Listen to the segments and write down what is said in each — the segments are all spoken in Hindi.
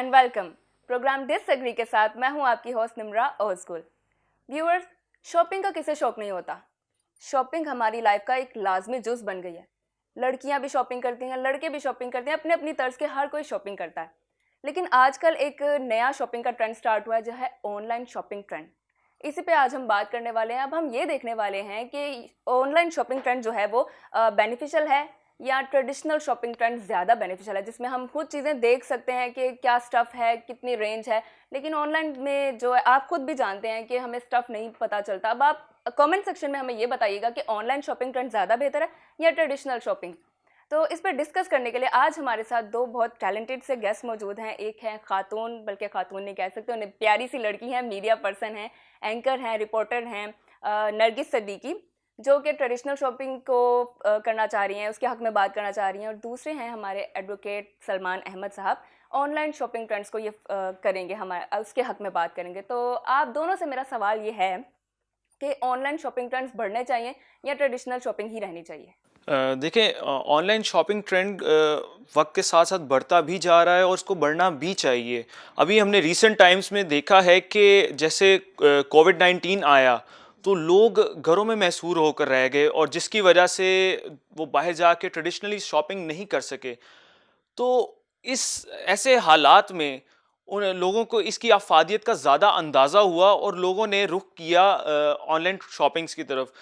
And welcome. प्रोग्राम डिसएग्री के साथ मैं हूं आपकी host Nimra old school. Viewers, shopping का किसे शौक नहीं होता। शॉपिंग हमारी लाइफ का एक लाजमी जुज बन गई है। लड़कियां भी शॉपिंग करती हैं, लड़के भी शॉपिंग करते हैं, अपने अपनी तर्ज के हर कोई शॉपिंग करता है। लेकिन आजकल एक नया शॉपिंग का ट्रेंड स्टार्ट हुआ है, जो है ऑनलाइन शॉपिंग ट्रेंड। इसी पे आज हम बात करने वाले हैं। अब हम ये देखने वाले हैं कि ऑनलाइन शॉपिंग ट्रेंड जो है वो बेनिफिशियल है या ट्रेडिशनल शॉपिंग ट्रेंड ज़्यादा बेनिफिशियल है, जिसमें हम खुद चीज़ें देख सकते हैं कि क्या स्टफ़ है, कितनी रेंज है। लेकिन ऑनलाइन में जो है, आप खुद भी जानते हैं कि हमें स्टफ़ नहीं पता चलता। अब आप कमेंट सेक्शन में हमें ये बताइएगा कि ऑनलाइन शॉपिंग ट्रेंड ज़्यादा बेहतर है या ट्रेडिशनल शॉपिंग। तो इस पर डिस्कस करने के लिए आज हमारे साथ दो बहुत टैलेंटेड से गेस्ट मौजूद हैं। एक है खातून, बल्कि खातून नहीं कह सकते, उन्हें प्यारी सी लड़की हैं, मीडिया पर्सन हैं, एंकर हैं, रिपोर्टर हैं, नरगिस सद्दीकी, जो कि ट्रेडिशनल शॉपिंग को करना चाह रही हैं, उसके हक़ में बात करना चाह रही हैं। और दूसरे हैं हमारे एडवोकेट सलमान अहमद साहब, ऑनलाइन शॉपिंग ट्रेंड्स को ये करेंगे, हमारे उसके हक़ में बात करेंगे। तो आप दोनों से मेरा सवाल ये है कि ऑनलाइन शॉपिंग ट्रेंड्स बढ़ने चाहिए या ट्रेडिशनल शॉपिंग ही रहनी चाहिए? देखें, ऑनलाइन शॉपिंग ट्रेंड वक्त के साथ साथ बढ़ता भी जा रहा है और उसको बढ़ना भी चाहिए। अभी हमने रीसेंट टाइम्स में देखा है कि जैसे कोविड-19 आया तो लोग घरों में महसूर होकर रह गए और जिसकी वजह से वो बाहर जाके ट्रेडिशनली शॉपिंग नहीं कर सके। तो इस ऐसे हालात में उन लोगों को इसकी अफादियत का ज़्यादा अंदाज़ा हुआ और लोगों ने रुख किया ऑनलाइन शॉपिंग्स की तरफ।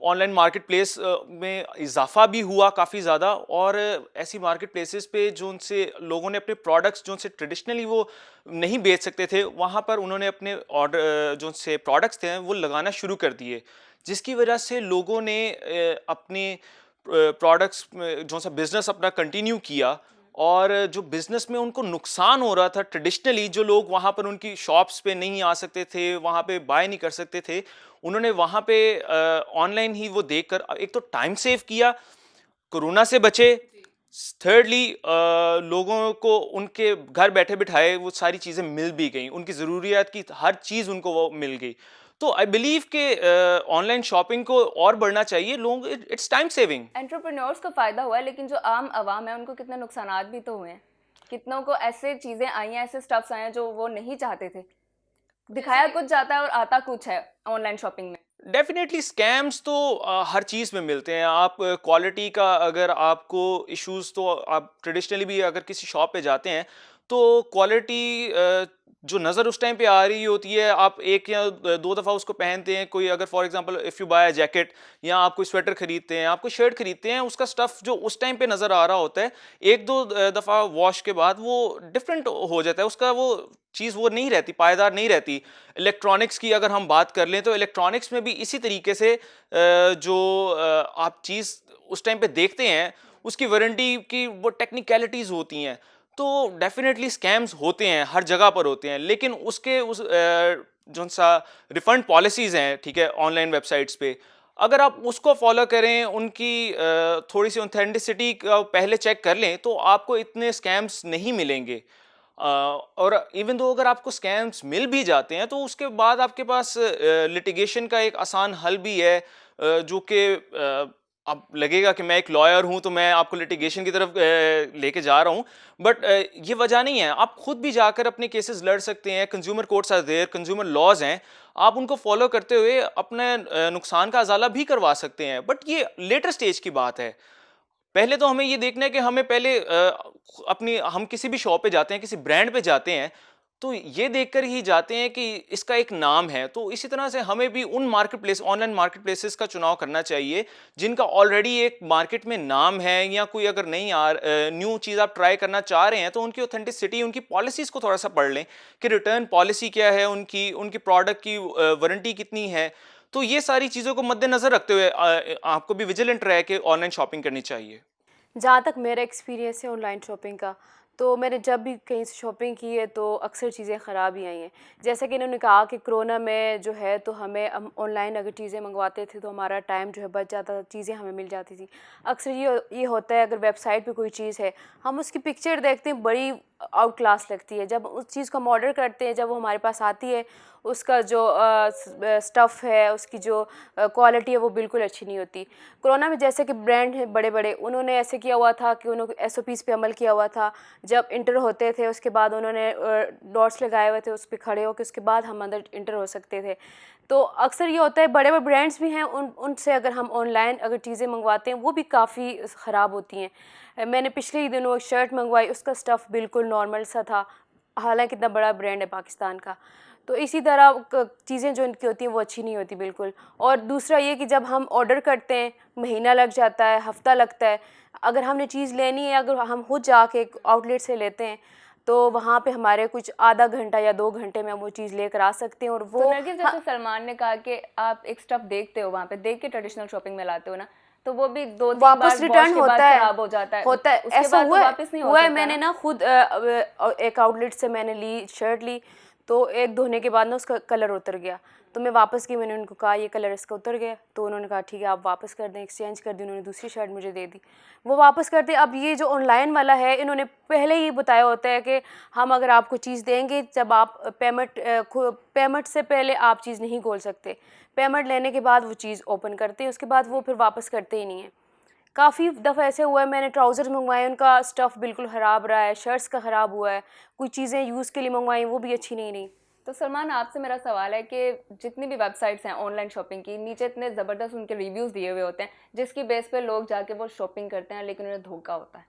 ऑनलाइन मार्केट प्लेस में इजाफा भी हुआ काफ़ी ज़्यादा, और ऐसी मार्केट प्लेसेस पे जो उनसे लोगों ने अपने प्रोडक्ट्स जो उनसे ट्रेडिशनली वो नहीं बेच सकते थे, वहाँ पर उन्होंने अपने ऑर्डर जो उनसे प्रोडक्ट्स थे वो लगाना शुरू कर दिए, जिसकी वजह से लोगों ने अपने प्रोडक्ट्स में जो सा बिज़नेस अपना कंटिन्यू किया। और जो बिज़नेस में उनको नुकसान हो रहा था, ट्रेडिशनली जो लोग वहाँ पर उनकी शॉप्स पे नहीं आ सकते थे, वहाँ पे बाय नहीं कर सकते थे, उन्होंने वहाँ पे ऑनलाइन ही वो देखकर एक तो टाइम सेव किया, कोरोना से बचे। थर्डली लोगों को उनके घर बैठे बिठाए वो सारी चीज़ें मिल भी गई, उनकी ज़रूरियात की हर चीज़ उनको वो मिल गई। तो आई बिलीव कि ऑनलाइन शॉपिंग को और बढ़ना चाहिए। लोग, इट्स टाइम सेविंग। एंटरप्रेन्योर्स को फ़ायदा हुआ है, लेकिन जो आम आवाम है उनको कितने नुकसानात भी तो हुए हैं। कितनों को ऐसे चीज़ें आई हैं, ऐसे स्टफ्स आए हैं जो वो नहीं चाहते थे। दिखाया कुछ जाता है और आता कुछ है ऑनलाइन शॉपिंग में। डेफिनेटली स्कैम्स तो हर चीज़ में मिलते हैं। आप क्वालिटी का अगर आपको इश्यूज, तो आप ट्रेडिशनली भी अगर किसी शॉप पे जाते हैं तो क्वालिटी जो नज़र उस टाइम पे आ रही होती है, आप एक या दो दफ़ा उसको पहनते हैं। कोई अगर for example if you buy a jacket, या आप कोई स्वेटर खरीदते हैं, आप कोई शर्ट खरीदते हैं, उसका स्टफ़ जो उस टाइम पे नज़र आ रहा होता है, एक दो दफ़ा वॉश के बाद वो डिफरेंट हो जाता है, उसका वो चीज़ वो नहीं रहती, पायदार नहीं रहती। इलेक्ट्रॉनिक्स की अगर हम बात कर लें तो इलेक्ट्रॉनिक्स में भी इसी तरीके से जो आप चीज़ उस टाइम पे देखते हैं, उसकी वारंटी की वो टेक्निकलिटीज़ होती हैं। तो डेफिनेटली स्कैम्स होते हैं, हर जगह पर होते हैं, लेकिन उसके जो सा रिफंड पॉलिसीज़ हैं, ठीक है, ऑनलाइन वेबसाइट्स पे अगर आप उसको फॉलो करें, उनकी थोड़ी सी ऑथेंटिसिटी का पहले चेक कर लें, तो आपको इतने स्कैम्स नहीं मिलेंगे। और इवन दो अगर आपको स्कैम्स मिल भी जाते हैं, तो उसके बाद आपके पास लिटिगेशन का एक आसान हल भी है, जो कि अब लगेगा कि मैं एक लॉयर हूं तो मैं आपको लिटिगेशन की तरफ लेके जा रहा हूं, बट ये वजह नहीं है। आप खुद भी जाकर अपने केसेस लड़ सकते हैं। Consumer courts are there, consumer laws हैं, आप उनको फॉलो करते हुए अपने नुकसान का अजाला भी करवा सकते हैं। बट ये लेटर स्टेज की बात है। पहले तो हमें ये देखना है कि हमें पहले अपनी हम किसी भी शॉप पे जाते हैं, किसी ब्रांड पे जाते हैं, तो ये देखकर ही जाते हैं कि इसका एक नाम है। तो इसी तरह से हमें भी उन market place, online market places का चुनाव करना चाहिए जिनका ऑलरेडी एक मार्केट में नाम है, या कोई अगर नई न्यू चीज़ आप ट्राई करना चाह रहे हैं तो उनकी ऑथेंटिसिटी, उनकी पॉलिसीज़ को थोड़ा सा पढ़ लें कि रिटर्न पॉलिसी क्या है उनकी, उनकी प्रोडक्ट की वारंटी कितनी है। तो ये सारी चीज़ों को मद्देनज़र रखते हुए आपको भी विजिलेंट रह के ऑनलाइन शॉपिंग करनी चाहिए। जहाँ तक मेरा एक्सपीरियंस है ऑनलाइन शॉपिंग का, तो मैंने जब भी कहीं से शॉपिंग की है तो अक्सर चीज़ें ख़राब ही आई हैं। जैसा कि इन्होंने कहा कि कोरोना में जो है तो हम ऑनलाइन अगर चीज़ें मंगवाते थे तो हमारा टाइम जो है बच जाता था, चीज़ें हमें मिल जाती थी। अक्सर ये होता है, अगर वेबसाइट पे कोई चीज़ है, हम उसकी पिक्चर देखते हैं, बड़ी आउट क्लास लगती है। जब उस चीज़ को हम ऑर्डर करते हैं, जब वो हमारे पास आती है, उसका जो स्टफ़ है, उसकी जो क्वालिटी है, वो बिल्कुल अच्छी नहीं होती। कोरोना में जैसे कि ब्रांड हैं बड़े बड़े, उन्होंने ऐसे किया हुआ था कि उन्होंने SOPs पे अमल किया हुआ था। जब इंटर होते थे उसके बाद उन्होंने डॉट्स लगाए हुए थे, उस पर खड़े होकर उसके बाद हम अंदर इंटर हो सकते थे। तो अक्सर ये होता है, बड़े बड़े ब्रांड्स भी हैं, उनसे अगर हम ऑनलाइन अगर चीज़ें मंगवाते हैं वो भी काफ़ी ख़राब होती हैं। मैंने पिछले ही दिनों एक शर्ट मंगवाई, उसका स्टफ़ बिल्कुल नॉर्मल सा था, हालांकि इतना बड़ा ब्रांड है पाकिस्तान का। तो इसी तरह चीज़ें जो इनकी होती हैं वो अच्छी नहीं होती बिल्कुल। और दूसरा ये कि जब हम ऑर्डर करते हैं, महीना लग जाता है, हफ़्ता लगता है। अगर हमने चीज़ लेनी है, अगर हम खुद जाके एक आउटलेट से लेते हैं, तो वहाँ पे हमारे कुछ आधा घंटा या 2 घंटे में हम वो चीज़ लेकर आ सकते हैं। और तो वो नरगिस, जैसे सलमान ने कहा कि आप एक स्टफ देखते हो, वहाँ पे देख के ट्रेडिशनल शॉपिंग में लाते हो ना, तो वो भी 2-3 बार वापस वॉश रिटर्न के बाद होता है, खराब हो जाता है, होता है। उसके ऐसा बाद तो हुआ है, वापस नहीं हो हुआ है। सकता मैंने ना। ना खुद एक आउटलेट से मैंने ली शर्ट ली, तो एक धोने के बाद ना उसका कलर उतर गया। तो मैं वापस की, मैंने उनको कहा ये कलर इसका उतर गया, तो उन्होंने कहा ठीक है आप वापस कर दें, एक्सचेंज कर दी। उन्होंने दूसरी शर्ट मुझे दे दी, वो वापस कर दी। अब ये जो ऑनलाइन वाला है, इन्होंने पहले ही बताया होता है कि हम अगर आपको चीज़ देंगे, जब आप पेमेंट से पहले आप चीज़ नहीं खोल सकते, पेमेंट लेने के बाद वो चीज़ ओपन करते हैं, उसके बाद वो फिर वापस करते ही नहीं है। काफ़ी दफ़ा ऐसे हुआ है, मैंने ट्राउज़र मंगवाए, उनका स्टफ़ बिल्कुल ख़राब रहा है, शर्ट्स का ख़राब हुआ है, कुछ चीज़ें यूज़ के लिए मंगवाई वो भी अच्छी नहीं रही। तो सलमान, आपसे मेरा सवाल है कि जितनी भी वेबसाइट्स हैं ऑनलाइन शॉपिंग की, नीचे इतने ज़बरदस्त उनके रिव्यूज़ दिए हुए होते हैं जिसकी बेस पे लोग जाके वो शॉपिंग करते हैं, लेकिन उन्हें धोखा होता है।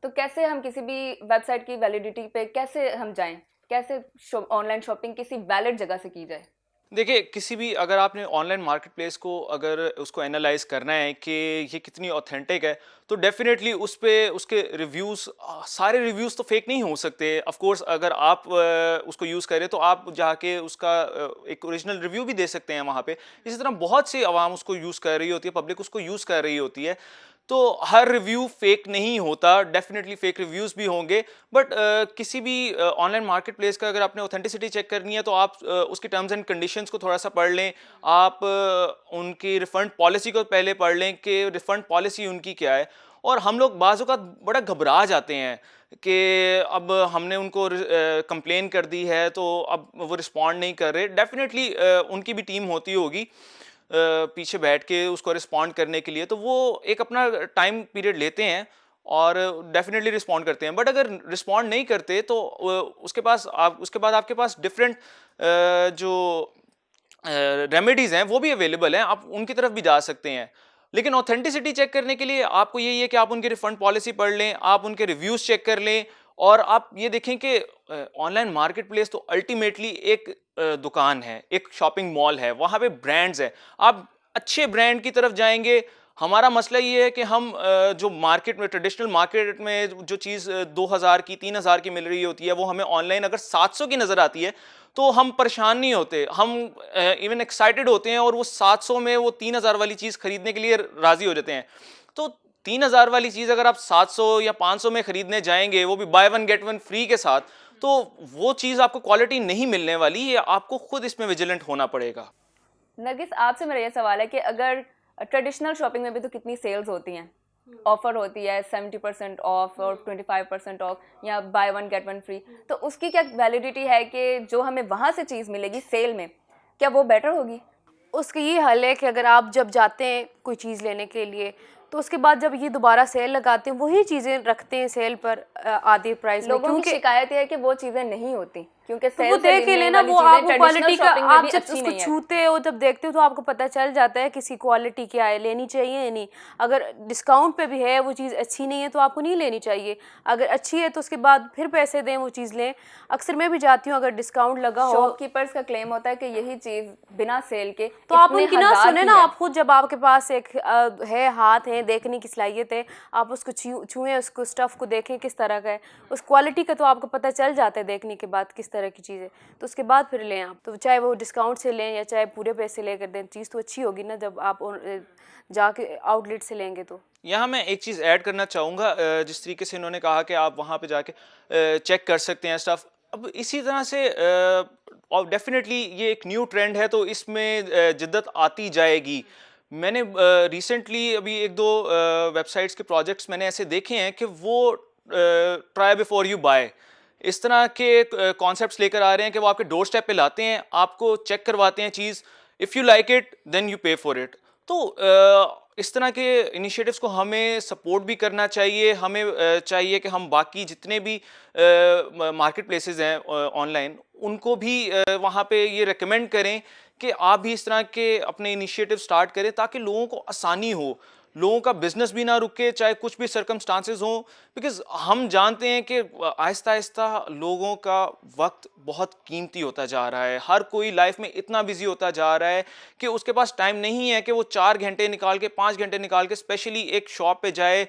तो कैसे हम किसी भी वेबसाइट की वैलिडिटी पे कैसे हम जाएं, कैसे ऑनलाइन शॉपिंग किसी वैलिड जगह से की जाए? देखिए, किसी भी अगर आपने ऑनलाइन मार्केट प्लेस को अगर उसको एनालाइज करना है कि ये कितनी ऑथेंटिक है, तो डेफिनेटली उस पे उसके रिव्यूज़, सारे रिव्यूज़ तो फेक नहीं हो सकते। ऑफ कोर्स अगर आप उसको यूज़ करें तो आप जाके उसका एक ओरिजिनल रिव्यू भी दे सकते हैं वहाँ पे। इसी तरह बहुत सी आवाम उसको यूज़ कर रही होती है, पब्लिक उसको यूज़ कर रही होती है। तो हर रिव्यू फेक नहीं होता, डेफिनेटली फेक रिव्यूज़ भी होंगे, बट किसी भी ऑनलाइन मार्केट प्लेस का अगर आपने ऑथेंटिसिटी चेक करनी है तो आप उसके टर्म्स एंड कंडीशंस को थोड़ा सा पढ़ लें। आप उनकी रिफ़ंड पॉलिसी को पहले पढ़ लें कि रिफ़ंड पॉलिसी उनकी क्या है। और हम लोग बाज़ औक़ात बड़ा घबरा जाते हैं कि अब हमने उनको कंप्लेन कर दी है तो अब वो रिस्पॉन्ड नहीं कर रहे। डेफिनेटली उनकी भी टीम होती होगी पीछे बैठ के उसको रिस्पॉन्ड करने के लिए, तो वो एक अपना टाइम पीरियड लेते हैं और डेफिनेटली रिस्पॉन्ड करते हैं। बट अगर रिस्पॉन्ड नहीं करते तो उसके बाद आपके पास डिफरेंट जो रेमेडीज़ हैं वो भी अवेलेबल हैं, आप उनकी तरफ भी जा सकते हैं। लेकिन ऑथेंटिसिटी चेक करने के लिए आपको यही है कि आप उनकी रिफंड पॉलिसी पढ़ लें, आप उनके रिव्यूज़ चेक कर लें और आप ये देखें कि ऑनलाइन मार्केट प्लेस तो अल्टीमेटली एक दुकान है, एक शॉपिंग मॉल है, वहाँ पे ब्रांड्स हैं। आप अच्छे ब्रांड की तरफ जाएंगे। हमारा मसला ये है कि हम जो मार्केट में, ट्रेडिशनल मार्केट में जो चीज़ 2000 की 3000 की मिल रही होती है, वो हमें ऑनलाइन अगर 700 की नज़र आती है तो हम परेशान नहीं होते, हम इवन एक्साइटेड होते हैं और वो 700 में वो 3000 वाली चीज़ खरीदने के लिए राज़ी हो जाते हैं। तो 3000 वाली चीज़ अगर आप 700 या 500 में खरीदने जाएंगे, वो भी by one get one free के साथ, तो वो चीज़ आपको क्वालिटी नहीं मिलने वाली। ये आपको खुद इसमें विजिलेंट होना पड़ेगा। नरगिस, आपसे मेरा ये सवाल है कि अगर ट्रेडिशनल शॉपिंग में भी तो कितनी सेल्स होती हैं, ऑफर होती है 70% ऑफ और 25% ऑफ या by one get one free, तो उसकी क्या वैलिडिटी है कि जो हमें वहाँ से चीज़ मिलेगी सेल में, क्या वो बेटर होगी? उसका ये हल है कि अगर आप जब जाते हैं कोई चीज़ लेने के लिए, तो उसके बाद जब ये दोबारा सेल लगाते हैं, वही चीज़ें रखते हैं सेल पर आधे प्राइस में। लोगों की क्योंकि शिकायत है कि वो चीज़ें नहीं होती, क्योंकि तो सेल वो से देख के मिलने लेना, वाली वो चीज़ें आपको ट्रेडिशनल क्वालिटी का, शॉपिंग में आप भी जब अच्छी उसको नहीं है। छूते हो, जब देखते हो तो आपको पता चल जाता है किसी क्वालिटी क्या है, लेनी चाहिए या नहीं। अगर डिस्काउंट पे भी है वो चीज़ अच्छी नहीं है तो आपको नहीं लेनी चाहिए। अगर अच्छी है तो उसके बाद फिर पैसे दें, वो चीज़ लें। अक्सर मैं भी जाती हूँ अगर डिस्काउंट लगा हो। शॉपकीपर्स का क्लेम होता है कि यही चीज़ बिना सेल के तो आप इतने उनकी ना हज़ार सुने की ना, है। आप खुद जब आपके पास एक है, हाथ है, देखने की सलाहियत है, आप उसको छुएं, उसको स्टफ़ को देखें किस तरह का है, उस क्वालिटी का तो आपको पता चल जाता है देखने के बाद किस तरह की चीज़ है। तो उसके बाद फिर लें आप, तो चाहे वो डिस्काउंट से लें या चाहे पूरे पैसे लेकर दें, चीज़ तो अच्छी होगी ना जब आप जाके आउटलेट से लेंगे तो। यहाँ मैं एक चीज़ ऐड करना चाहूँगा, जिस तरीके से इन्होंने कहा कि आप वहाँ पे जाके चेक कर सकते हैं स्टफ़। अब इसी तरह से और डेफिनेटली ये एक न्यू ट्रेंड है तो इसमें जिद्दत आती जाएगी। मैंने रिसेंटली अभी 1-2 वेबसाइट्स के प्रोजेक्ट्स मैंने ऐसे देखे हैं कि वो ट्राई बिफोर यू बाय, इस तरह के कॉन्सेप्ट्स लेकर आ रहे हैं कि वो आपके डोर स्टेप पे लाते हैं, आपको चेक करवाते हैं चीज़, if you like it then you pay for it. तो इस तरह के इनिशिएटिव्स को हमें सपोर्ट भी करना चाहिए। हमें चाहिए कि हम बाकी जितने भी मार्केट प्लेसेस हैं ऑनलाइन, उनको भी वहाँ पे ये रेकमेंड करें कि आप भी इस तरह के अपने इनिशिएटिव स्टार्ट करें, ताकि लोगों को आसानी हो, लोगों का बिजनेस भी ना रुके, चाहे कुछ भी सर्कमस्टांसेस हों। बिकॉज हम जानते हैं कि आहिस्ता आहिस्ता लोगों का वक्त बहुत कीमती होता जा रहा है। हर कोई लाइफ में इतना बिजी होता जा रहा है कि उसके पास टाइम नहीं है कि वो 4 घंटे निकाल के, 5 घंटे निकाल के स्पेशली एक शॉप पे जाए,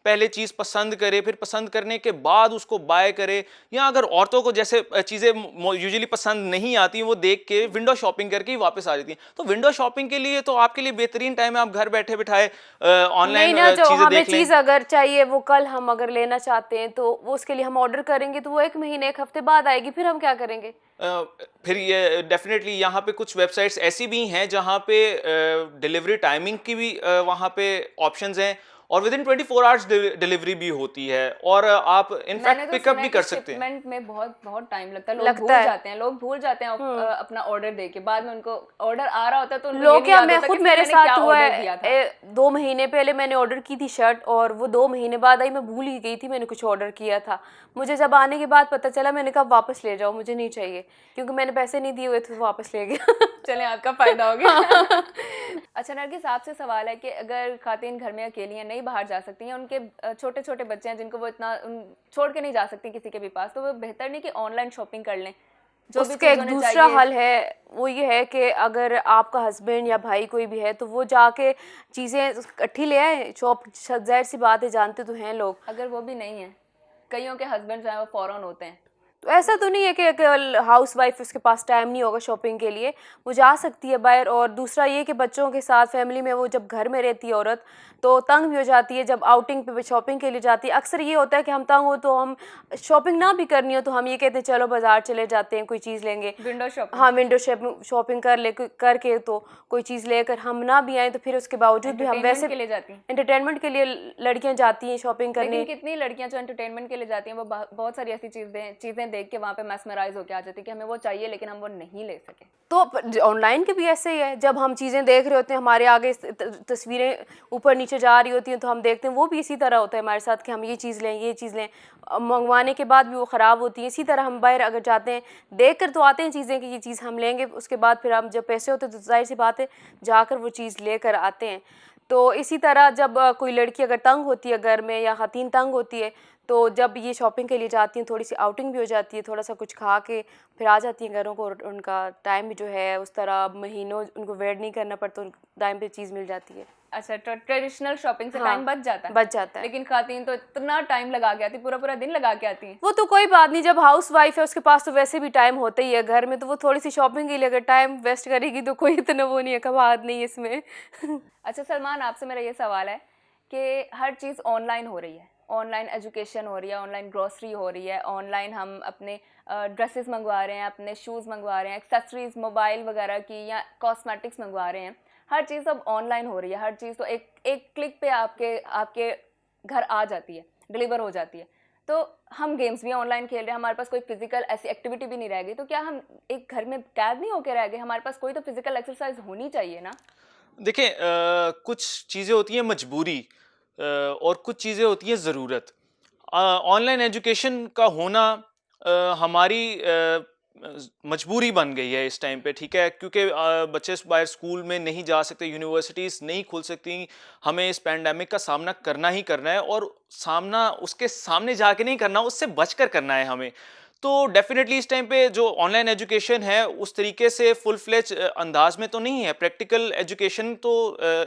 पहले चीज़ पसंद करे, फिर पसंद करने के बाद उसको बाय करे। या अगर औरतों को जैसे चीज़ें यूजुअली पसंद नहीं आती, वो देख के विंडो शॉपिंग करके ही वापस आ जाती हैं। तो विंडो शॉपिंग के लिए तो आपके लिए बेहतरीन टाइम है, आप घर बैठे बिठाए नहीं ऑनलाइन ना, जो चीज़ें हमें देख लें। चीज़ अगर चाहिए वो कल हम अगर लेना चाहते हैं तो वो उसके लिए हम ऑर्डर करेंगे तो वो 1 महीने 1 हफ्ते बाद आएगी, फिर हम क्या करेंगे? फिर ये डेफिनेटली यहाँ पे कुछ वेबसाइट्स ऐसी भी हैं जहाँ पे डिलीवरी टाइमिंग की भी वहाँ पे ऑप्शंस हैं, और विद इन 24 आवर्स डिलीवरी भी होती है, और आप मैंने इनफैक्ट तो पिकअप सुना भी है कर कि सकते हैं। शिपमेंट में बहुत बहुत टाइम लगता है, लोग लगता भूल है। जाते हैं, लोग भूल जाते हैं अपना ऑर्डर दे के, बाद में उनको ऑर्डर आ रहा होता है तो उनको ये लोग नहीं क्या, याद मैं होता खुद कि मेरे मैंने साथ क्या हुआ ऑर्डर किया था। है। 2 महीने पहले मैंने ऑर्डर की थी शर्ट, और वो 2 महीने बाद आई, मैं भूल ही गई थी मैंने कुछ ऑर्डर किया था। मुझे जब आने के बाद पता चला, मैंने कहा वापस ले जाओ, मुझे नहीं चाहिए, क्योंकि मैंने पैसे नहीं दिए हुए थे, तो वापस ले गया। चलें, आपका फायदा हो गया। अच्छा नरगिस, आपसे सवाल है कि अगर खातून घर में अकेली हैं, नहीं बाहर जा सकती हैं, उनके छोटे छोटे बच्चे हैं जिनको वो इतना छोड़ के नहीं जा सकती किसी के भी पास, तो वो बेहतर नहीं कि ऑनलाइन शॉपिंग कर लें? जो भी उसका चीज़ एक उन्हें दूसरा चाहिए। हल है, वो ये है कि अगर आपका हस्बैंड या भाई कोई भी है तो वो जाके चीज़ें इकट्ठी ले आए शॉप। ज़ाहिर सी बात है, जानते तो हैं लोग। अगर वो भी नहीं है, कईयों के हस्बैंड जो है वो फॉरेन होते हैं। तो ऐसा तो नहीं है कि केवल हाउस वाइफ उसके पास टाइम नहीं होगा शॉपिंग के लिए, वो जा सकती है बाहर। और दूसरा ये कि बच्चों के साथ फैमिली में वो जब घर में रहती है औरत, तो तंग भी हो जाती है जब आउटिंग पे शॉपिंग के लिए जाती है। अक्सर ये होता है कि हम तंग हो, तो हम शॉपिंग ना भी करनी हो तो हम ये कहते हैं चलो बाज़ार चले जाते हैं, कोई चीज़ लेंगे। विंडो शॉपिंग, हाँ, विंडो शॉपिंग करके तो कोई चीज़ लेकर हम ना भी आए, तो फिर उसके बावजूद भी हम एंटरटेनमेंट वैसे के लिए जाती हैं। एंटरटेनमेंट के लिए लड़कियां जाती हैं शॉपिंग करने। लेकिन कितनी लड़कियां जो एंटरटेनमेंट के लिए जाती हैं, वो बहुत सारी ऐसी चीज़ें देख के वहाँ पे मैस्मराइज होकर आ जाती है कि हमें वो चाहिए लेकिन हम वो नहीं ले सके। तो ऑनलाइन के भी ऐसे ही है, जब हम चीज़ें देख रहे होते हैं, हमारे आगे तस्वीरें ऊपर नीचे जा रही होती हैं, तो हम देखते हैं वो भी इसी तरह होता है हमारे साथ कि हम ये चीज़ लें, ये चीज़ लें, मंगवाने के बाद भी वो ख़राब होती है। इसी तरह हम बाहर अगर जाते हैं, देख कर तो आते हैं चीज़ें कि ये चीज़ हम लेंगे, उसके बाद फिर हम जब पैसे होते हैं तो जाहिर सी बात है जाकर वो चीज़ लेकर आते हैं। तो इसी तरह जब कोई लड़की अगर तंग होती है घर में, या ख़ातीन तंग होती है, तो जब ये शॉपिंग के लिए जाती हैं, थोड़ी सी आउटिंग भी हो जाती है, थोड़ा सा कुछ खा के फिर आ जाती हैं घरों को, और उनका टाइम भी जो है उस तरह महीनों उनको वेट नहीं करना पड़ता, टाइम पे चीज़ मिल जाती है। अच्छा, ट्रेडिशनल शॉपिंग से हाँ, टाइम बच जाता है। बच जाता है। लेकिन खातून तो इतना टाइम लगा के आती, पूरा पूरा दिन लगा के आती हैं। वो तो कोई बात नहीं, जब हाउस वाइफ है उसके पास तो वैसे भी टाइम होता ही है घर में, तो वो थोड़ी सी शॉपिंग के लिए अगर टाइम वेस्ट करेगी तो कोई इतना वो नहीं है, कबाद नहीं है इसमें। अच्छा सलमान, आपसे मेरा ये सवाल है कि हर चीज़ ऑनलाइन हो रही है, ऑनलाइन एजुकेशन हो रही है, ऑनलाइन ग्रोसरी हो रही है, ऑनलाइन हम अपने ड्रेसेस मंगवा रहे हैं, अपने शूज़ मंगवा रहे हैं, एक्सेसरीज मोबाइल वगैरह की, या कॉस्मेटिक्स मंगवा रहे हैं। हर चीज़ अब ऑनलाइन हो रही है, हर चीज़ तो एक क्लिक पे आपके घर आ जाती है, डिलीवर हो जाती है। तो हम गेम्स भी ऑनलाइन खेल रहे हैं, हमारे पास कोई फिजिकल ऐसी एक्टिविटी भी नहीं रह गई, तो क्या हम एक घर में कैद नहीं होकर रह गए? हमारे पास कोई तो फिजिकल एक्सरसाइज होनी चाहिए ना। देखिए, कुछ चीज़ें होती हैं मजबूरी, और कुछ चीज़ें होती हैं ज़रूरत। ऑनलाइन एजुकेशन का होना हमारी मजबूरी बन गई है इस टाइम पे, ठीक है, क्योंकि बच्चे बाहर स्कूल में नहीं जा सकते, यूनिवर्सिटीज़ नहीं खुल सकती, हमें इस पैंडेमिक का सामना करना ही करना है, और सामना उसके सामने जाके नहीं करना, उससे बचकर करना है हमें। तो डेफिनेटली इस टाइम पे जो ऑनलाइन एजुकेशन है उस तरीके से फुल फ्लेज अंदाज में तो नहीं है, प्रैक्टिकल एजुकेशन तो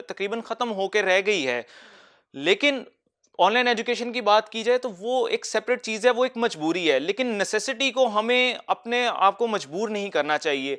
तकरीबन ख़त्म होकर रह गई है। लेकिन ऑनलाइन एजुकेशन की बात की जाए तो वो एक सेपरेट चीज़ है, वो एक मजबूरी है, लेकिन नेसेसिटी को हमें अपने आप को मजबूर नहीं करना चाहिए।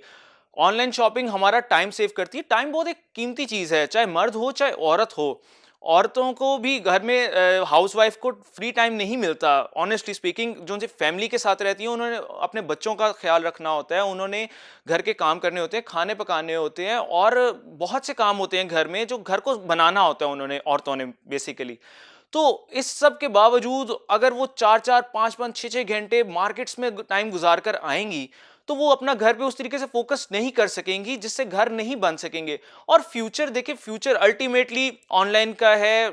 ऑनलाइन शॉपिंग हमारा टाइम सेव करती है। टाइम बहुत एक कीमती चीज़ है, चाहे मर्द हो चाहे औरत हो। औरतों को भी घर में हाउसवाइफ को फ्री टाइम नहीं मिलता, ऑनेस्टली स्पीकिंग। जो उनसे फैमिली के साथ रहती हैं, उन्होंने अपने बच्चों का ख्याल रखना होता है, उन्होंने घर के काम करने होते हैं, खाने पकाने होते हैं, और बहुत से काम होते हैं घर में जो घर को बनाना होता है उन्होंने, औरतों ने बेसिकली। तो इस सब के बावजूद अगर वो 4-4, 5-5, 6-6 घंटे मार्केट्स में टाइम गुजार कर आएंगी, तो वो अपना घर पे उस तरीके से फोकस नहीं कर सकेंगी, जिससे घर नहीं बन सकेंगे। और फ्यूचर देखिए, फ्यूचर अल्टीमेटली ऑनलाइन का है,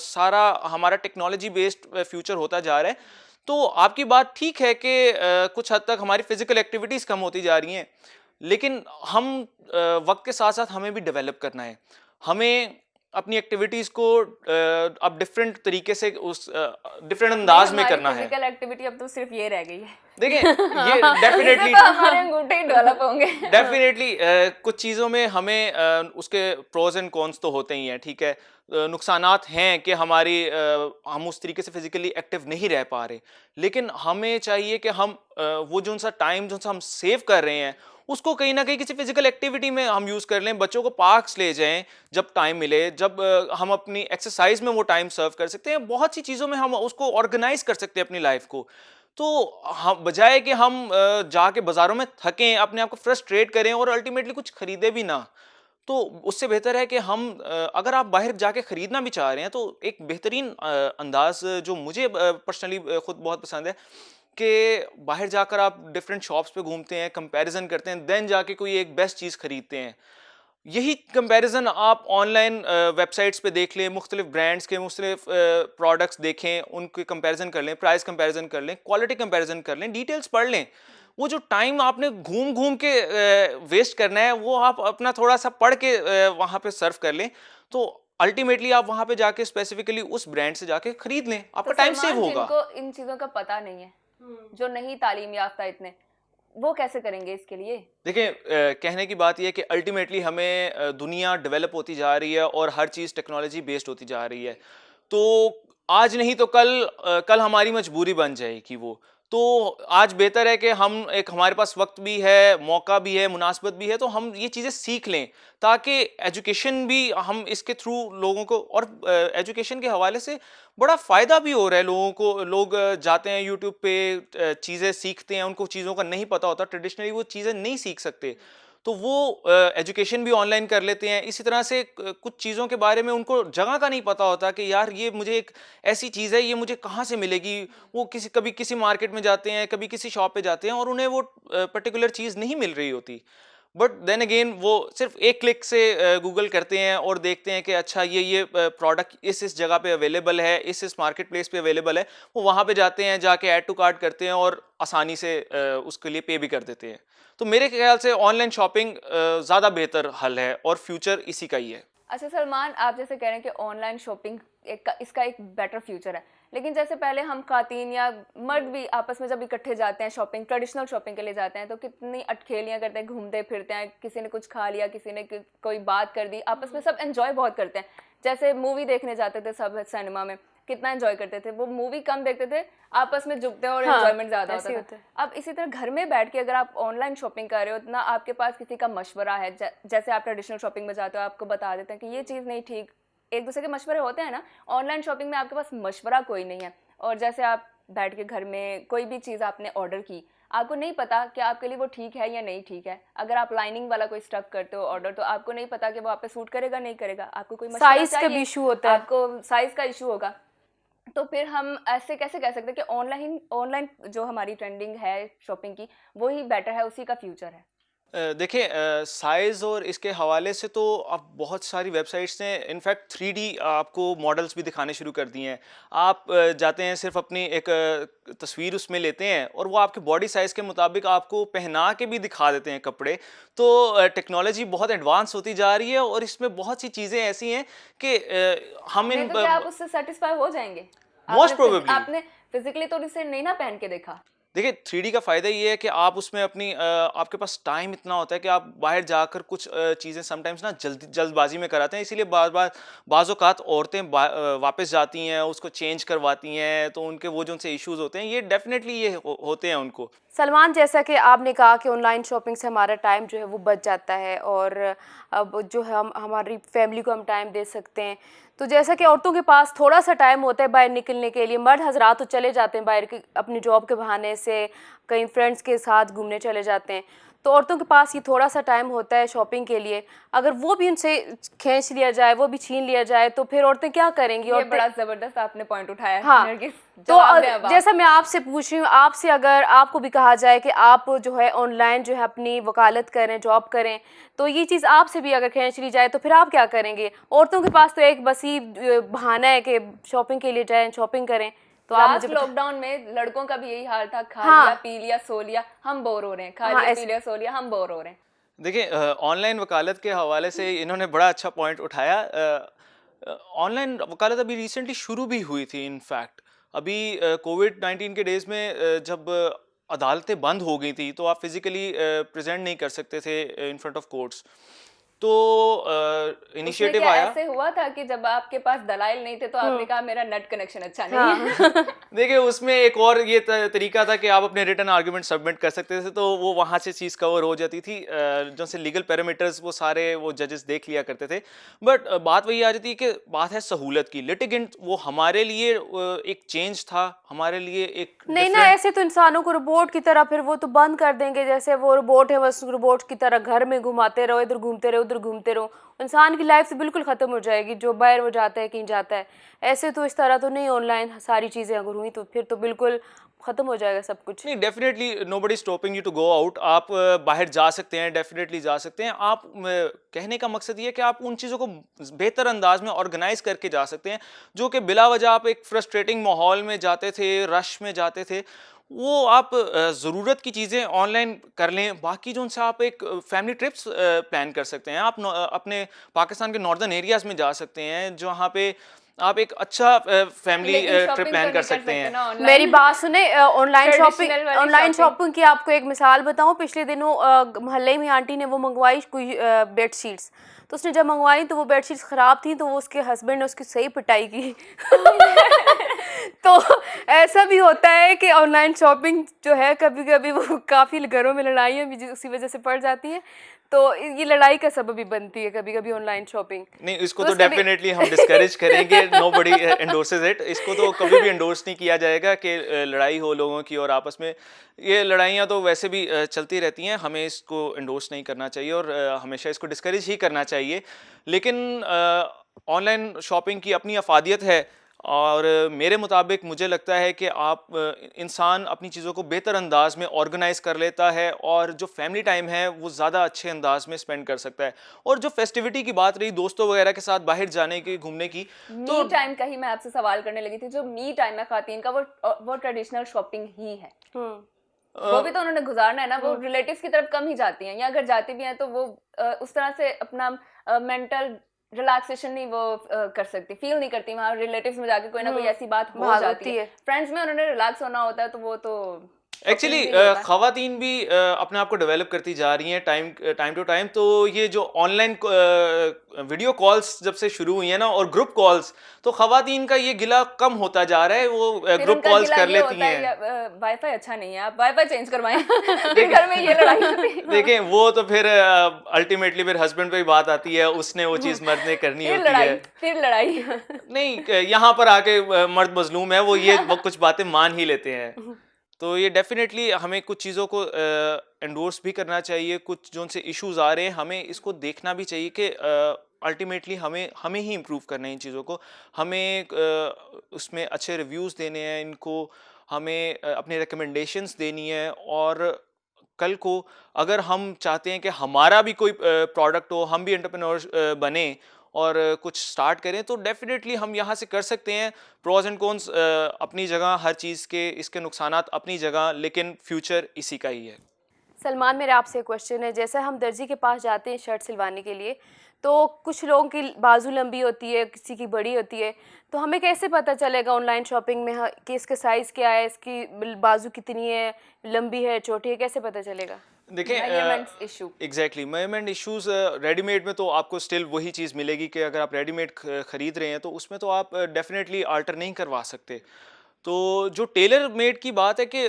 सारा हमारा टेक्नोलॉजी बेस्ड फ्यूचर होता जा रहा है। तो आपकी बात ठीक है कि कुछ हद तक हमारी फिजिकल एक्टिविटीज कम होती जा रही हैं, लेकिन हम वक्त के साथ साथ हमें भी डेवलप करना है। हमें अपनी एक्टिविटीज को अब डिफरेंट तरीके से उस डिफरेंट अंदाज में करना है। फिजिकल एक्टिविटी अब तो सिर्फ ये रह गई है। देखिए ये डेफिनेटली तो हमारे अंगूठे ही डेवलप होंगे। डेफिनेटली कुछ चीज़ों में हमें उसके प्रोज एंड कॉन्स तो होते ही हैं, ठीक है। नुकसानात हैं कि हम उस तरीके से फिजिकली एक्टिव नहीं रह पा रहे, लेकिन हमें चाहिए कि हम वो जो सा टाइम जो सा हम सेव कर रहे हैं उसको कहीं ना कहीं किसी फिजिकल एक्टिविटी में हम यूज़ कर लें। बच्चों को पार्क्स ले जाएं जब टाइम मिले, जब हम अपनी एक्सरसाइज में वो टाइम सर्व कर सकते हैं। बहुत सी चीज़ों में हम उसको ऑर्गेनाइज कर सकते हैं अपनी लाइफ को। तो हम बजाय कि हम जाके बाज़ारों में थकें, अपने आप को फ्रस्ट्रेट करें और अल्टीमेटली कुछ खरीदे भी ना, तो उससे बेहतर है कि हम अगर आप बाहर जाके ख़रीदना भी चाह रहे हैं तो एक बेहतरीन अंदाज़ जो मुझे पर्सनली खुद बहुत पसंद है कि बाहर जाकर आप डिफरेंट शॉप्स पे घूमते हैं, कंपैरिजन करते हैं, देन जाके कोई एक बेस्ट चीज़ खरीदते हैं। यही कंपैरिजन आप ऑनलाइन वेबसाइट्स पे देख लें, मुख्तलिफ ब्रांड्स के मुख्तलिफ प्रोडक्ट्स देखें, उनके कंपैरिजन कर लें, प्राइस कंपैरिजन कर लें, क्वालिटी कंपैरिजन कर लें, डिटेल्स पढ़ लें। वो जो टाइम आपने घूम घूम के वेस्ट करना है, वो आप अपना थोड़ा सा पढ़ के वहाँ पे सर्व कर लें, तो अल्टीमेटली आप वहाँ पे जाके स्पेसिफिकली उस ब्रांड से जाके खरीद लें, आपका टाइम सेव होगा। जिनको इन चीज़ों का पता नहीं है, जो नहीं तालीम याफ्ता इतने, वो कैसे करेंगे इसके लिए? देखिए कहने की बात यह है कि अल्टीमेटली हमें दुनिया डेवलप होती जा रही है और हर चीज़ टेक्नोलॉजी बेस्ड होती जा रही है। तो आज नहीं तो कल हमारी मजबूरी बन जाएगी वो। तो आज बेहतर है कि हमारे पास वक्त भी है, मौका भी है, मुनासबत भी है, तो हम ये चीज़ें सीख लें ताकि एजुकेशन भी हम इसके थ्रू लोगों को, और एजुकेशन के हवाले से बड़ा फ़ायदा भी हो रहा है लोगों को। लोग जाते हैं यूट्यूब पे, चीज़ें सीखते हैं, उनको चीज़ों का नहीं पता होता, ट्रेडिशनली वो चीज़ें नहीं सीख सकते, तो वो एजुकेशन भी ऑनलाइन कर लेते हैं। इसी तरह से कुछ चीज़ों के बारे में उनको जगह का नहीं पता होता कि यार ये मुझे एक ऐसी चीज़ है, ये मुझे कहाँ से मिलेगी। वो कभी किसी मार्केट में जाते हैं, कभी किसी शॉप पे जाते हैं और उन्हें वो पर्टिकुलर चीज़ नहीं मिल रही होती, बट देन अगेन वो सिर्फ एक क्लिक से गूगल करते हैं और देखते हैं कि अच्छा ये प्रोडक्ट इस जगह पे अवेलेबल है, इस मार्केट प्लेस पे अवेलेबल है। वो वहाँ पे जाते हैं, जाके ऐड टू कार्ट करते हैं और आसानी से उसके लिए पे भी कर देते हैं। तो मेरे ख्याल से ऑनलाइन शॉपिंग ज़्यादा बेहतर हल है और फ्यूचर इसी का ही है। अच्छा सलमान, आप जैसे कह रहे हैं कि ऑनलाइन शॉपिंग इसका एक बेटर फ्यूचर है, लेकिन जैसे पहले हम खातन या मर्द भी आपस में जब इकट्ठे जाते हैं शॉपिंग, ट्रेडिशनल शॉपिंग के लिए जाते हैं, तो कितनी अटखेलियाँ करते हैं, घूमते फिरते हैं, किसी ने कुछ खा लिया, किसी ने कोई बात कर दी, आपस में सब एंजॉय बहुत करते हैं। जैसे मूवी देखने जाते थे सब सिनेमा में, कितना एंजॉय करते थे, वो मूवी कम देखते थे, आपस में जुड़ते और एंजॉयमेंट ज़्यादा होता था। अब इसी तरह घर में बैठ के अगर आप ऑनलाइन शॉपिंग कर रहे हो, ना आपके पास किसी का मशवरा है, जैसे आप ट्रेडिशनल शॉपिंग में जाते हो, आपको बता देते हैं कि ये चीज़ नहीं ठीक, एक दूसरे के मशवरे होते हैं ना। ऑनलाइन शॉपिंग में आपके पास मशवरा कोई नहीं है, और जैसे आप बैठ के घर में कोई भी चीज़ आपने ऑर्डर की, आपको नहीं पता कि आपके लिए वो ठीक है या नहीं ठीक है। अगर आप लाइनिंग वाला कोई स्टफ करते हो ऑर्डर, तो आपको नहीं पता कि वो आप पे सूट करेगा नहीं करेगा, आपको कोई मशवरा चाहिए, साइज का भी इशू होता है, आपको साइज का इशू होगा। तो फिर हम ऐसे कैसे कह सकते हैं कि ऑनलाइन जो हमारी ट्रेंडिंग है शॉपिंग की, वही बेटर है, उसी का फ्यूचर है? देखिए साइज़ और इसके हवाले से तो अब बहुत सारी वेबसाइट्स ने इनफैक्ट 3D आपको मॉडल्स भी दिखाने शुरू कर दिए हैं। आप जाते हैं, सिर्फ अपनी एक तस्वीर उसमें लेते हैं और वो आपके बॉडी साइज़ के मुताबिक आपको पहना के भी दिखा देते हैं कपड़े। तो टेक्नोलॉजी बहुत एडवांस होती जा रही है और इसमें बहुत सी चीज़ें ऐसी हैं कि हम नहीं तो क्या आप उससे सेटिस्फाई हो जाएंगे? मोस्ट प्रोबेबली आपने फिजिकली तो इसे नहीं ना पहन के देखा। देखिए 3D का फ़ायदा ये है कि आप उसमें आपके पास टाइम इतना होता है कि आप बाहर जाकर कुछ चीज़ें समटाइम्स ना जल्दबाजी में कराते हैं, इसीलिए बाज़ औक़ात औरतें वापस जाती हैं, उसको चेंज करवाती हैं, तो उनके वो जो उनसे इश्यूज़ होते हैं, ये डेफिनेटली ये होते हैं उनको। सलमान, जैसा कि आपने कहा कि ऑनलाइन शॉपिंग से हमारा टाइम जो है वो बच जाता है और अब जो है हम हमारी फैमिली को हम टाइम दे सकते हैं। तो जैसा कि औरतों के पास थोड़ा सा टाइम होता है बाहर निकलने के लिए, मर्द हजरात तो चले जाते हैं बाहर के अपनी जॉब के बहाने से, कहीं फ्रेंड्स के साथ घूमने चले जाते हैं, तो औरतों के पास ये थोड़ा सा टाइम होता है शॉपिंग के लिए, अगर वो भी उनसे खींच लिया जाए, वो भी छीन लिया जाए, तो फिर औरतें क्या करेंगी? ये औरतें बड़ा जबरदस्त आपने पॉइंट उठाया है हाँ, नरगिस, तो जवाब दें अब आप। जैसा मैं आपसे पूछ रही हूँ, आपसे अगर आपको भी कहा जाए कि आप जो है ऑनलाइन जो है अपनी वकालत करें, जॉब करें, तो ये चीज़ आपसे भी अगर खींच ली जाए तो फिर आप क्या करेंगे? औरतों के पास तो एक बस ही बहाना है कि शॉपिंग के लिए जाएं, शॉपिंग करें। तो आप मुझे लास्ट लॉकडाउन में लड़कों का भी यही हाल था, खा हाँ लिया पी लिया सो लिया हम बोर हो रहे हैं, खा हाँ लिया ऐसे पी लिया सो लिया हम बोर हो रहे हैं। देखिए, ऑनलाइन वकालत के हवाले से इन्होंने बड़ा अच्छा पॉइंट उठाया। ऑनलाइन वकालत अभी रिसेंटली शुरू भी हुई थी इनफैक्ट। अभी कोविड-19 के डेज़ में जब अदालतें बंद हो गई थी तो आप फिज़िकली प्रेज़ेंट नहीं कर सकते थे इन फ्रंट ऑफ कोर्ट्स। तो उसमें इनिशिएटिव क्या आया। ऐसे हुआ था कि जब आपके पास दलाइल नहीं थे तो आपने कहा मेरा नेट कनेक्शन अच्छा नहीं है। हाँ देखिए, उसमें एक और ये तरीका था कि आप अपने रिटन आर्गुमेंट सबमिट कर सकते थे, तो वो वहाँ से चीज़ कवर हो जाती थी। जो से लीगल पैरामीटर्स वो सारे वो जजेस देख लिया करते थे। बट बात वही आ जाती है कि बात है सहूलत की। लिटिगेंट वो हमारे लिए एक चेंज था, हमारे लिए एक नहीं ना, डिफरेंट। ऐसे तो इंसानों को रोबोट की तरह फिर वो तो बंद कर देंगे, जैसे वो रोबोट है बस रोबोट की तरह घर में घुमाते रहो, इधर घूमते रहो उधर घूमते रहो। इंसान की लाइफ तो बिल्कुल ख़त्म हो जाएगी, जो बाहर वो जाता है कहीं जाता है। ऐसे तो इस तरह तो नहीं, ऑनलाइन सारी चीज़ें अगर हुई तो फिर तो बिल्कुल ख़त्म हो जाएगा सब कुछ। नहीं, definitely nobody stopping you to go out. आप बाहर जा सकते हैं, डेफिनेटली जा सकते हैं आप। कहने का मकसद ये है कि आप उन चीज़ों को बेहतर अंदाज में ऑर्गेनाइज करके जा सकते हैं, जो कि बिला वजह आप एक फ्रस्ट्रेटिंग माहौल में जाते थे, रश में जाते थे, वो आप ज़रूरत की चीज़ें ऑनलाइन कर लें। बाकी जो उनसे आप एक फैमिली ट्रिप्स प्लान कर सकते हैं। आप अपने पाकिस्तान के नॉर्दर्न एरियाज़ में जा सकते हैं, जहाँ पे आप एक अच्छा फैमिली लेकिन ट्रिप शॉपिंग प्लान तो कर नहीं कर सकते हैं। ना मेरी ऑनलाइन। बात सुने, ऑनलाइन शॉपिंग, ट्रेडिशनल वाली ऑनलाइन शॉपिंग। शॉपिंग की आपको एक मिसाल बताऊं। पिछले दिनों मोहल्ले में आंटी ने वो मंगवाई कोई बेडशीट्स, तो उसने जब मंगवाई तो वो बेडशीट्स ख़राब थी, तो वो उसके हस्बैंड ने उसकी सही पिटाई की। तो ऐसा भी होता है कि ऑनलाइन शॉपिंग जो है कभी कभी वो काफ़ी घरों में लड़ाइयाँ भी उसी वजह से पड़ जाती हैं, तो ये लड़ाई का सबब भी बनती है कभी कभी ऑनलाइन शॉपिंग। नहीं, इसको तो तो उससे भी डेफिनेटली हम डिस्करेज करेंगे। Nobody endorses it. इसको तो कभी भी एंडोर्स नहीं किया जाएगा कि लड़ाई हो लोगों की और आपस में। ये लड़ाइयाँ तो वैसे भी चलती रहती हैं, हमें इसको एंडोर्स नहीं करना चाहिए और हमेशा इसको डिस्करेज ही करना चाहिए। लेकिन ऑनलाइन शॉपिंग की अपनी अफादियत है और मेरे मुताबिक मुझे लगता है कि आप इंसान अपनी चीज़ों को बेहतर अंदाज में ऑर्गेनाइज कर लेता है और जो फैमिली टाइम है वो ज़्यादा अच्छे अंदाज में स्पेंड कर सकता है। और जो फेस्टिविटी की बात रही दोस्तों वगैरह के साथ बाहर जाने की, घूमने की, तो मी टाइम का ही मैं आपसे सवाल करने लगी थी। जो मी टाइम है खातन का, वो ट्रेडिशनल शॉपिंग ही है। वो भी तो उन्होंने गुजारना है ना। वो रिलेटिव्स की तरफ कम ही जाती हैं, या अगर जाती भी हैं तो वो उस तरह से अपना मेंटल रिलैक्सेशन नहीं वो कर सकती, फील नहीं करती। वहाँ रिलेटिव्स में जाके कोई ना कोई ऐसी बात हो बात जाती होती है। है। फ्रेंड्स में उन्होंने रिलैक्स होना होता है, तो वो तो एक्चुअली shopping भी होता है। खवातीन भी अपने आप को डेवलप करती जा रही हैं टाइम टू टाइम। तो ये जो ऑनलाइन वीडियो कॉल्स जब से शुरू हुई है ना और ग्रुप कॉल्स, तो खवातीन का ये गिला कम होता जा रहा है। वो फिर ग्रुप उनका कॉल्स गिला कर ये लेती होता है, हैं। वाईफाई अच्छा नहीं है, आप वाईफाई चेंज करवाएं। फिर घर में ये लड़ाई होती है। देखें, वो तो फिर अल्टीमेटली फिर हस्बैंड पे ही बात आती है, उसने वो चीज़ मर्द ने करनी फिर होती लड़ाई, है। फिर लड़ाई। नहीं, यहाँ पर आके मर्द मजलूम है, वो कुछ बातें मान ही लेते हैं। तो ये डेफिनेटली हमें कुछ चीज़ों को एंडोर्स भी करना चाहिए। कुछ जो उनसे इश्यूज आ रहे हैं हमें इसको देखना भी चाहिए कि अल्टीमेटली हमें ही इम्प्रूव करना है इन चीज़ों को। हमें उसमें अच्छे रिव्यूज़ देने हैं इनको, हमें अपने रिकमेंडेशंस देनी है। और कल को अगर हम चाहते हैं कि हमारा भी कोई प्रोडक्ट हो, हम भी एंटरप्रेन्योर बने और कुछ स्टार्ट करें, तो डेफिनेटली हम यहाँ से कर सकते हैं। प्रोज एंड कॉन्स अपनी जगह, हर चीज़ के इसके नुकसानात अपनी जगह, लेकिन फ्यूचर इसी का ही है। सलमान, मेरा आपसे क्वेश्चन है, जैसे हम दर्जी के पास जाते हैं शर्ट सिलवाने के लिए, तो कुछ लोगों की बाजू लंबी होती है, किसी की बड़ी होती है, तो हमें कैसे पता चलेगा ऑनलाइन शॉपिंग में कि इसका साइज़ क्या है, इसकी बाजू कितनी है, लंबी है, छोटी है, कैसे पता चलेगा? देखें, measurements issue. Exactly measurement issues readymade में तो आपको स्टिल वही चीज़ मिलेगी कि अगर आप रेडीमेड खरीद रहे हैं तो उसमें तो आप डेफिनेटली आल्टर नहीं करवा सकते। तो जो टेलर मेड की बात है कि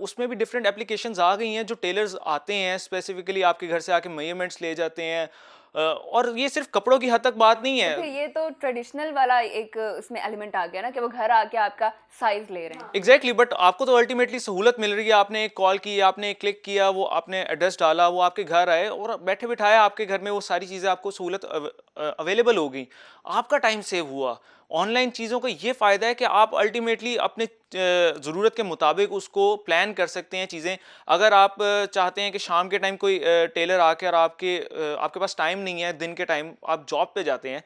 उसमें भी डिफरेंट एप्लीकेशंस आ गई हैं। जो टेलर्स आते हैं स्पेसिफिकली आपके घर से आके मेजरमेंट्स ले जाते हैं, और ये सिर्फ कपड़ों की हद तक बात नहीं तो है। फिर ये तो ट्रेडिशनल वाला एक उसमें एलिमेंट आ गया ना कि वो घर आके आपका साइज ले रहे हैं। एग्जैक्टली बट आपको तो अल्टीमेटली सहूलत मिल रही है। आपने एक कॉल की, आपने एक क्लिक किया, वो आपने एड्रेस डाला, वो आपके घर आए और बैठे बिठाए आपके घर में वो सारी चीज़ें आपको सहूलत अवेलेबल हो गई। आपका टाइम सेव हुआ। ऑनलाइन चीज़ों का ये फ़ायदा है कि आप अल्टीमेटली अपने ज़रूरत के मुताबिक उसको प्लान कर सकते हैं चीज़ें। अगर आप चाहते हैं कि शाम के टाइम कोई टेलर आकर आपके पास टाइम नहीं है, दिन के टाइम आप जॉब पे जाते हैं,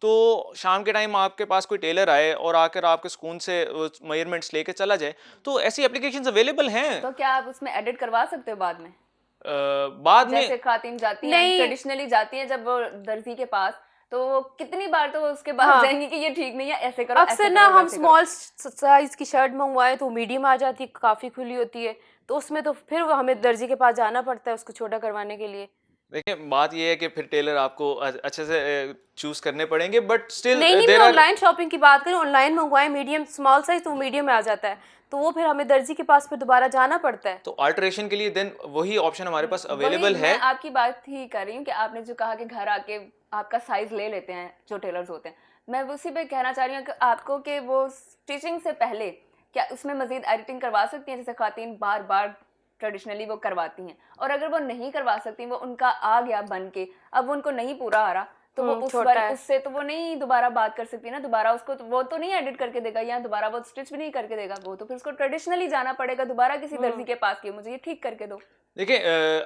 तो शाम के टाइम आपके पास कोई टेलर आए और आकर आपके सुकून से मेजरमेंट्स लेके चला जाए, तो ऐसी एप्लीकेशंस अवेलेबल हैं। तो क्या आप उसमें एडिट करवा सकते हो बाद में? बाद में जैसे खातिन जाती हैं नहीं। ट्रेडिशनली जाती हैं जब वो दर्जी के पास, तो वो कितनी बार तो वो उसके पास हाँ। जाएंगी कि ये ठीक नहीं है, ऐसे करो, अक्सर ऐसे ना करो, हम वैसे करो। स्मॉल साइज की शर्ट मंगवाए तो मीडियम आ जाती है, काफ़ी खुली होती है, तो उसमें तो फिर वो हमें दर्जी के पास जाना पड़ता है उसको छोटा करवाने के लिए। देखिए बात ये है कि फिर टेलर आपको अच्छे से चूज करने पड़ेंगे, बट स्टिल नहीं नहीं, मैं देयर आर। ऑनलाइन शॉपिंग की बात करूँ, ऑनलाइन मंगवाए मीडियम स्मॉल साइज तो मीडियम में आ जाता है, तो वो फिर हमें दर्जी के पास फिर दोबारा जाना पड़ता है। तो अल्टरेशन के लिए देन वही ऑप्शन हमारे पास वही अवेलेबल है। मैं आपकी बात ही कर रही हूँ कि आपने जो कहा कि घर आके आपका साइज ले लेते हैं जो टेलर्स होते हैं, मैं उसी पे कहना चाह रही हूँ कि आपको कि वो स्टिचिंग से पहले क्या उसमें मजीद एडिटिंग करवा सकती हैं, जैसे खातिन बार बार ट्रेडिशनली वो करवाती हैं, और अगर वो नहीं करवा सकती, वो उनका आ गया बन के, अब वो उनको नहीं पूरा आ रहा, तो वो उस छोटा बार है। उससे तो वो नहीं दोबारा बात कर सकती ना, दोबारा उसको तो वो तो नहीं एडिट करके देगा या दोबारा वो स्टिच भी नहीं करके देगा, वो तो फिर उसको ट्रेडिशनली जाना पड़ेगा दोबारा किसी दर्जी के पास कि मुझे ये ठीक करके दो। देखिए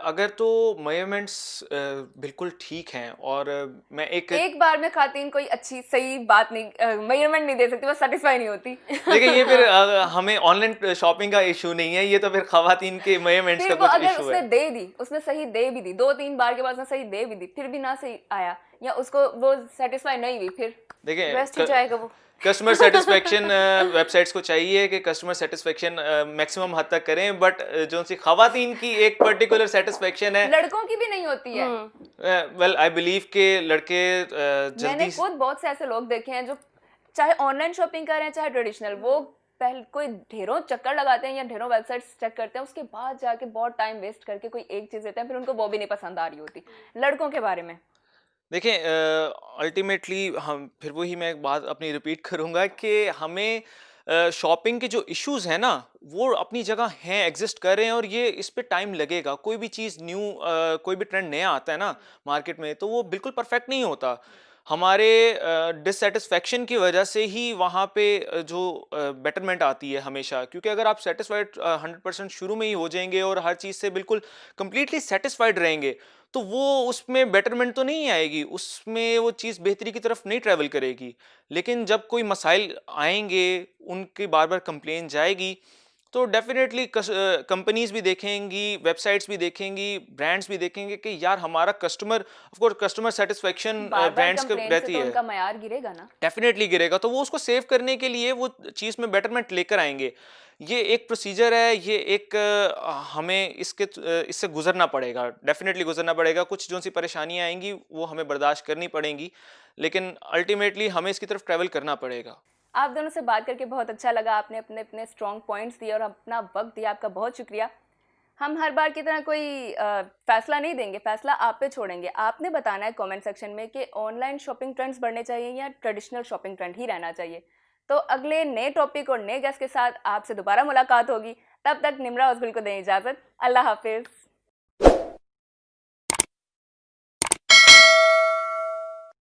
अगर तो मेजरमेंट्स बिल्कुल ठीक हैं और मैं एक बार में खातिन कोई अच्छी सही बात नहीं मेजरमेंट नहीं दे सकती, वो सेटिस्फाई नहीं होती। देखिए ये फिर हमें ऑनलाइन शॉपिंग का इशू नहीं है, ये तो फिर खवातीन के मेजरमेंट्स फिर का वो कुछ अगर इशू उसने है। दे दी, उसने सही दे भी दी, 2-3 बार के बाद उसने सही दे भी दी, फिर भी ना सही आया या उसको वो सेटिस्फाई नहीं हुई, फिर देखिए वेस्ट हो जाएगा वो। कस्टमर सेटिस्फेक्शन वेबसाइट्स को चाहिए कि कस्टमर सेटिस्फेक्शन मैक्सिमम हद तक करें, बट जो सी खवातीन की एक पर्टिकुलर सेटिस्फेक्शन है, लड़कों की भी नहीं होती है। वेल आई बिलीव के लड़के मैंने जल्दी खुद बहुत से ऐसे लोग देखे हैं जो चाहे ऑनलाइन शॉपिंग कर रहे हैं चाहे ट्रेडिशनल, वो पहले कोई ढेरों चक्कर लगाते हैं या ढेरों वेबसाइट्स चेक करते हैं, उसके बाद जाके बहुत टाइम वेस्ट करके कोई एक चीज देते हैं, फिर उनको वो भी नहीं पसंद आ रही होती। लड़कों के बारे में देखिए अल्टीमेटली हम फिर वही मैं एक बात अपनी रिपीट करूंगा कि हमें शॉपिंग के जो इश्यूज हैं ना वो अपनी जगह हैं, एग्जिस्ट कर रहे हैं और ये इस पे टाइम लगेगा। कोई भी चीज़ न्यू कोई भी ट्रेंड नया आता है ना मार्केट में, तो वो बिल्कुल परफेक्ट नहीं होता। हमारे डिससेटिस्फेक्शन की वजह से ही वहाँ पे जो बेटरमेंट आती है हमेशा, क्योंकि अगर आप सेटिस्फाइड 100% शुरू में ही हो जाएंगे और हर चीज़ से बिल्कुल कंप्लीटली सेटिस्फाइड रहेंगे, तो वो उसमें बेटरमेंट तो नहीं आएगी, उसमें वो चीज़ बेहतरी की तरफ नहीं ट्रैवल करेगी। लेकिन जब कोई मसाइल आएंगे, उनकी बार बार कंप्लेन जाएगी, तो डेफिनेटली कंपनीज भी देखेंगी, वेबसाइट्स भी देखेंगी, ब्रांड्स भी देखेंगे कि यार हमारा customer, of course customer satisfaction bar bar brands का कंप्लेंट से रहती तो है, उनका मयार गिरेगा ना। डेफिनेटली गिरेगा। तो वो उसको सेव करने के लिए वो चीज़ में बेटरमेंट लेकर आएंगे। ये एक प्रोसीजर है, ये एक हमें इससे गुजरना पड़ेगा, डेफिनेटली गुजरना पड़ेगा। कुछ जो सी परेशानियां आएंगी वो हमें बर्दाश्त करनी पड़ेंगी, लेकिन अल्टीमेटली हमें इसकी तरफ ट्रैवल करना पड़ेगा। आप दोनों से बात करके बहुत अच्छा लगा, आपने अपने अपने स्ट्रॉन्ग पॉइंट्स दिए और अपना वक्त दिया, आपका बहुत शुक्रिया। हम हर बार की तरह कोई फैसला नहीं देंगे, फैसला आप पे छोड़ेंगे। आपने बताना है कमेंट सेक्शन में कि ऑनलाइन शॉपिंग ट्रेंड्स बढ़ने चाहिए या ट्रेडिशनल शॉपिंग ट्रेंड ही रहना चाहिए। तो अगले नए टॉपिक और नए गेस्ट के साथ आपसे दोबारा मुलाकात होगी। तब तक निम्रा उजगुल को दें इजाज़त। अल्लाह हाफिज़।